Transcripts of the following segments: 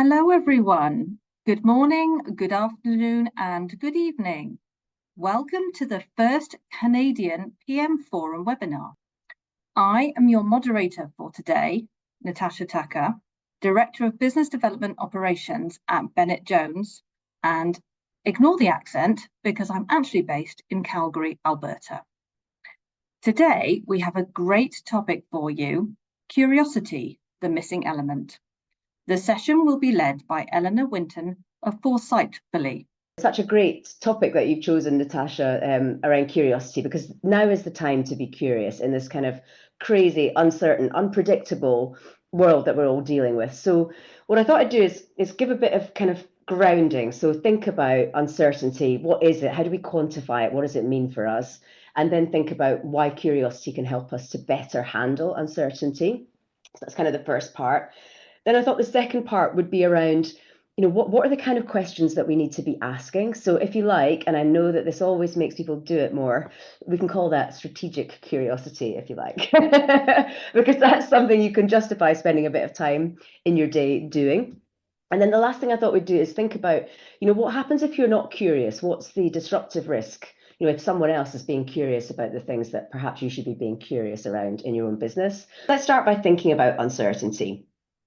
Hello, everyone. Good morning, good afternoon, and good evening. Welcome to the first Canadian PM Forum webinar. I am your moderator for today, Natasha Tucker, Director of Business Development Operations at Bennett Jones, and ignore the accent because I'm actually based in Calgary, Alberta. Today, we have a great topic for you, curiosity, the missing element. The session will be led by Eleanor Winton of Foresightfully. Such a great topic that you've chosen, Natasha, around curiosity, because now is the time to be curious in this kind of crazy, uncertain, unpredictable world that we're all dealing with. So what I thought I'd do is give a bit of kind of grounding. So think about uncertainty. What is it? How do we quantify it? What does it mean for us? And then think about why curiosity can help us to better handle uncertainty. So that's kind of the first part. Then I thought the second part would be around, what are the kind of questions that we need to be asking? So if you like, and I know that this always makes people do it more, we can call that strategic curiosity, if you like, because that's something you can justify spending a bit of time in your day doing. And then the last thing I thought we'd do is think about, what happens if you're not curious? What's the disruptive risk? If someone else is being curious about the things that perhaps you should be being curious around in your own business. Let's start by thinking about uncertainty.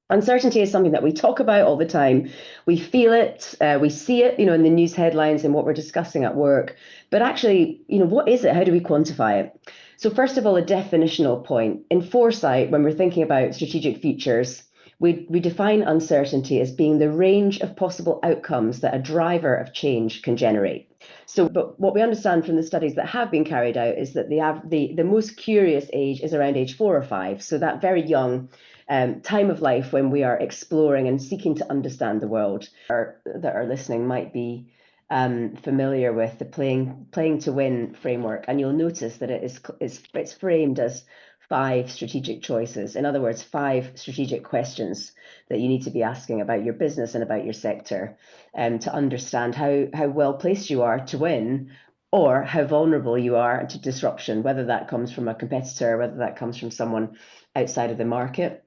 Uncertainty is something that we talk about all the time. We feel it, we see it, in the news headlines and what we're discussing at work. But actually, what is it? How do we quantify it? So first of all, a definitional point. In Foresight, when we're thinking about strategic futures, we define uncertainty as being the range of possible outcomes that a driver of change can generate. So, but what we understand from the studies that have been carried out is that the most curious age is around age 4 or 5. So that very young time of life when we are exploring and seeking to understand the world. That are listening might be familiar with the playing to win framework, and you'll notice that it's framed as 5 strategic choices. In other words, 5 strategic questions that you need to be asking about your business and about your sector, to understand how well placed you are to win, or how vulnerable you are to disruption, whether that comes from a competitor, whether that comes from someone outside of the market.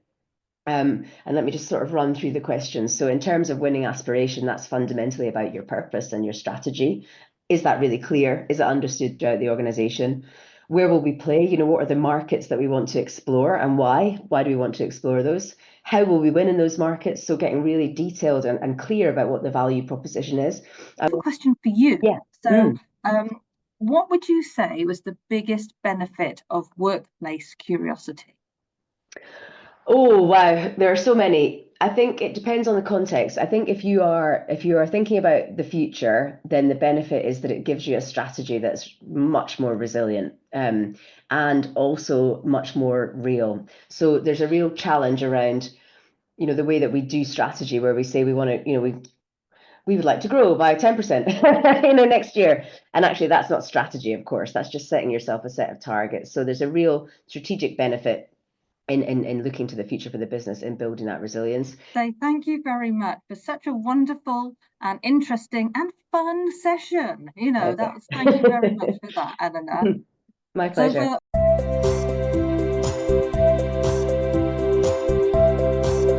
And let me just sort of run through the questions. So in terms of winning aspiration, that's fundamentally about your purpose and your strategy. Is that really clear? Is it understood throughout the organization? Where will we play? What are the markets that we want to explore and why? Why do we want to explore those? How will we win in those markets? So getting really detailed and clear about what the value proposition is. A question for you. Yeah. So what would you say was the biggest benefit of workplace curiosity? Oh, wow. There are so many. I think it depends on the context. I think if you are thinking about the future, then the benefit is that it gives you a strategy that's much more resilient, and also much more real. So there's a real challenge around, the way that we do strategy, where we say we want to, we would like to grow by 10%, next year. And actually that's not strategy, of course. That's just setting yourself a set of targets. So there's a real strategic benefit in looking to the future for the business and building that resilience. So thank you very much for such a wonderful and interesting and fun session. Thank you very much for that, Eleanor. My pleasure.